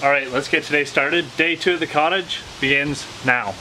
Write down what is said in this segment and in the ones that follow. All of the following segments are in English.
All right, let's get today started. Day 2 of the cottage begins now.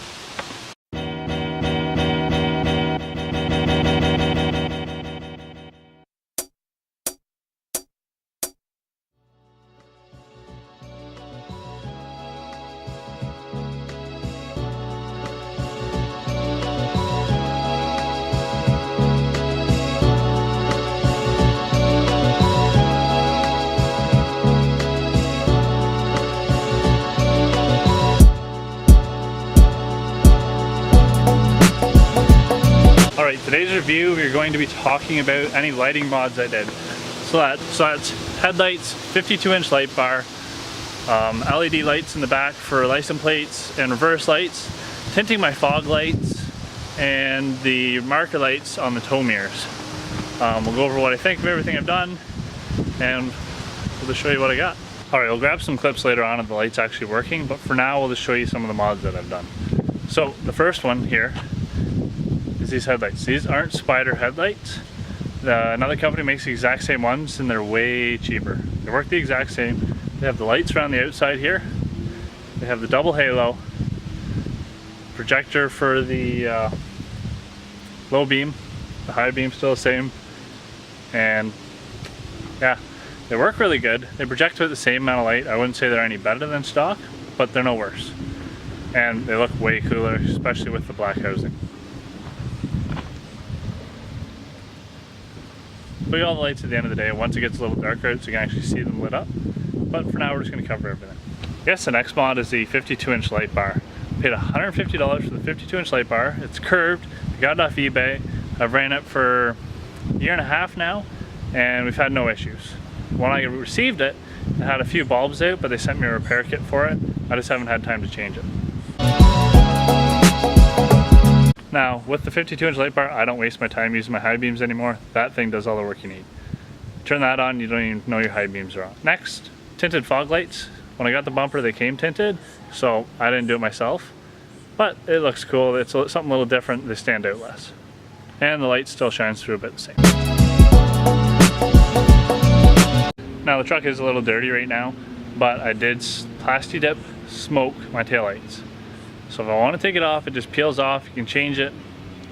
Alright, today's review we're going to be talking about any lighting mods I did. So that's headlights, 52-inch light bar, LED lights in the back for license plates and reverse lights, tinting my fog lights, and the marker lights on the tow mirrors. We'll go over what I think of everything I've done, and we'll just show you what I got. Alright, we'll grab some clips later on of the lights actually working, but for now we'll just show you some of the mods that I've done. So the first one here is these headlights. These aren't Spider headlights. Another company makes the exact same ones and they're way cheaper. They work the exact same. They have the lights around the outside here. They have the double halo, projector for the low beam, the high beam still the same, and yeah, they work really good. They project with the same amount of light. I wouldn't say they're any better than stock, but they're no worse. And they look way cooler, especially with the black housing. Put all the lights at the end of the day once it gets a little darker out so you can actually see them lit up. But for now we're just going to cover everything. Yes, the next mod is the 52-inch light bar. I paid $150 for the 52-inch light bar. It's curved. I got it off eBay. I've ran it for a year and a half now and we've had no issues. When I received it, it had a few bulbs out, but they sent me a repair kit for it. I just haven't had time to change it. Now, with the 52-inch light bar, I don't waste my time using my high beams anymore. That thing does all the work you need. Turn that on, you don't even know your high beams are on. Next, tinted fog lights. When I got the bumper, they came tinted, so I didn't do it myself. But it looks cool. It's something a little different. They stand out less. And the light still shines through a bit the same. Now, the truck is a little dirty right now, but I did plasti dip smoke my taillights. So if I want to take it off, it just peels off. You can change it.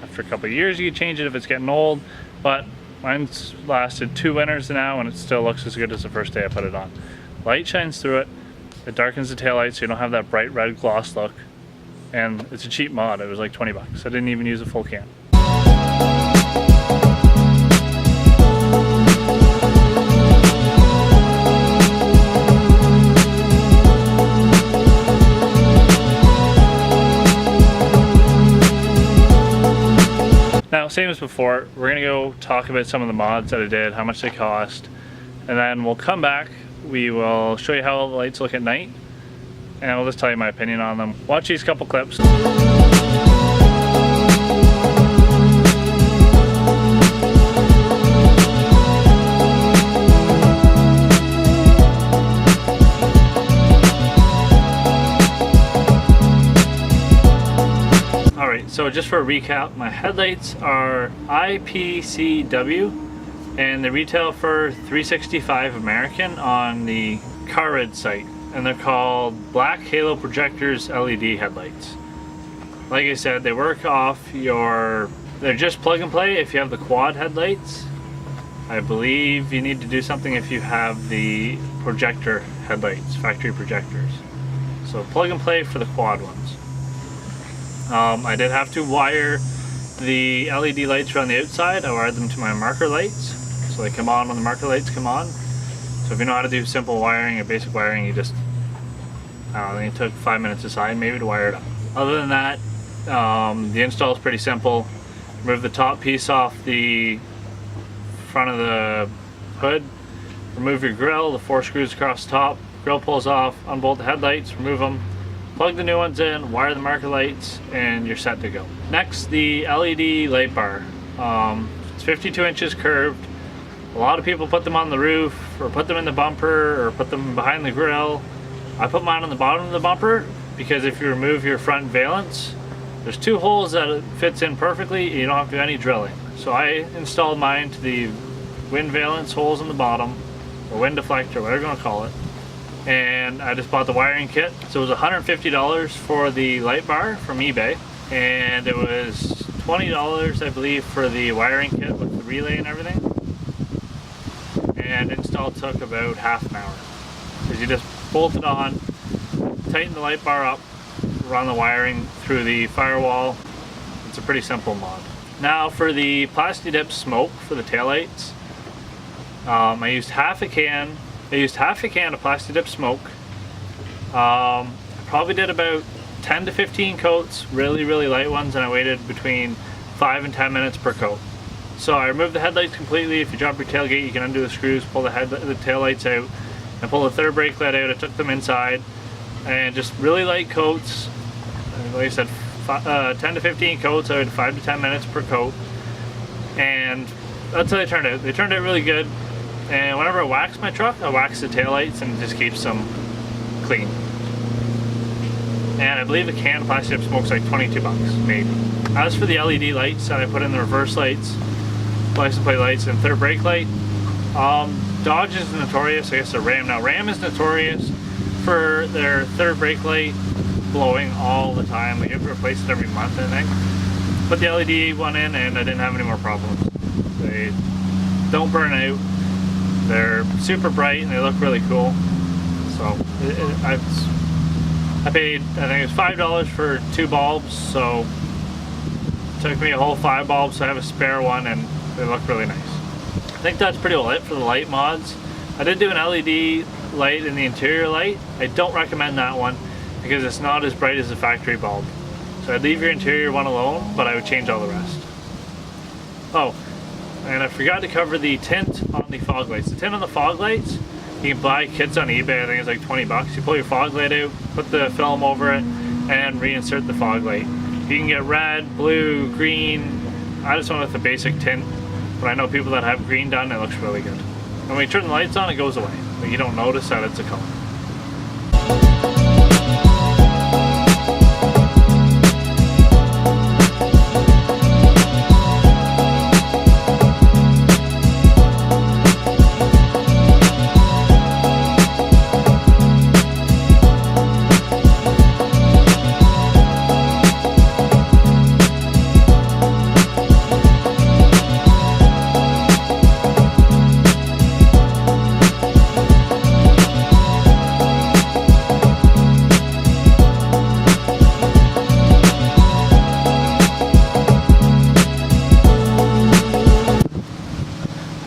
After a couple of years you can change it if it's getting old, but mine's lasted 2 winters now and it still looks as good as the first day I put it on. Light shines through it, it darkens the taillight so you don't have that bright red gloss look, and it's a cheap mod. It was like 20 bucks. I didn't even use a full can. Now, same as before, we're gonna go talk about some of the mods that I did, how much they cost, and then we'll come back, we will show you how all the lights look at night, and I'll just tell you my opinion on them. Watch these couple clips. So just for a recap, my headlights are IPCW and they retail for $365 American on the Carrid site, and they're called Black Halo Projectors LED headlights. Like I said, they work off they're just plug and play if you have the quad headlights. I believe you need to do something if you have the projector headlights, factory projectors. So plug and play for the quad ones. I did have to wire the LED lights around the outside. I wired them to my marker lights, so they come on when the marker lights come on. So if you know how to do simple wiring or basic wiring, you just, I think it took 5 minutes aside maybe to wire it up. Other than that, the install is pretty simple. Remove the top piece off the front of the hood, remove your grill, the 4 screws across the top, grill pulls off, unbolt the headlights, remove them, plug the new ones in, wire the marker lights, and you're set to go. Next, the LED light bar. It's 52 inches curved. A lot of people put them on the roof, or put them in the bumper, or put them behind the grill. I put mine on the bottom of the bumper because if you remove your front valance, there's 2 holes that it fits in perfectly and you don't have to do any drilling. So I installed mine to the wind valance holes in the bottom, or wind deflector, whatever you want to call it. and I just bought the wiring kit. So it was $150 for the light bar from eBay, and it was $20 I believe for the wiring kit with the relay and everything. And install took about half an hour, because you just bolt it on, tighten the light bar up, run the wiring through the firewall. It's a pretty simple mod. Now for the Plasti Dip smoke for the taillights, I used half a can of Plasti Dip smoke. I probably did about 10 to 15 coats, really light ones, and I waited between 5 and 10 minutes per coat. So I removed the headlights completely. If you drop your tailgate, you can undo the screws, pull the taillights out, and pull the third brake light out. I took them inside, and just really light coats. Like I said, 10 to 15 coats. I did 5 to 10 minutes per coat, and that's how they turned out. They turned out really good. And whenever I wax my truck, I wax the taillights and it just keeps them clean. And I believe a can of Plasti Dip smoke's like 22 bucks, maybe. As for the LED lights that I put in the reverse lights, license plate lights, and third brake light, Dodge is notorious, I guess they're Ram now. Ram is notorious for their third brake light blowing all the time. We have to replace it every month, I think. Put the LED one in and I didn't have any more problems. They don't burn out. They're super bright and they look really cool. So I paid, I think it was $5 for 2 bulbs, so it took me a whole 5 bulbs, so I have a spare one and they look really nice. I think that's pretty well it for the light mods. I did do an LED light in the interior light. I don't recommend that one because it's not as bright as the factory bulb. So I'd leave your interior one alone, but I would change all the rest. Oh, and I forgot to cover the tint on the fog lights. The tint on the fog lights, you can buy kits on eBay. I think it's like 20 bucks. You pull your fog light out, put the film over it, and reinsert the fog light. You can get red, blue, green. I just went with the basic tint, but I know people that have green done, it looks really good. And when you turn the lights on, it goes away. But you don't notice that it's a color.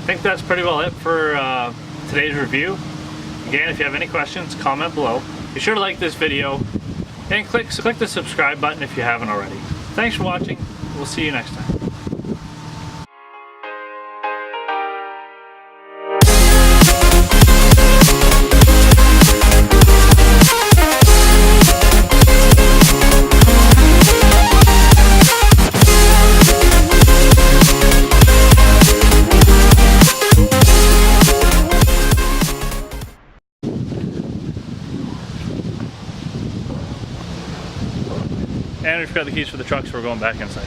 I think that's pretty well it for today's review. Again, if you have any questions, comment below. Be sure to like this video and click the subscribe button if you haven't already. Thanks for watching. We'll see you next time. And we forgot the keys for the truck, so we're going back inside.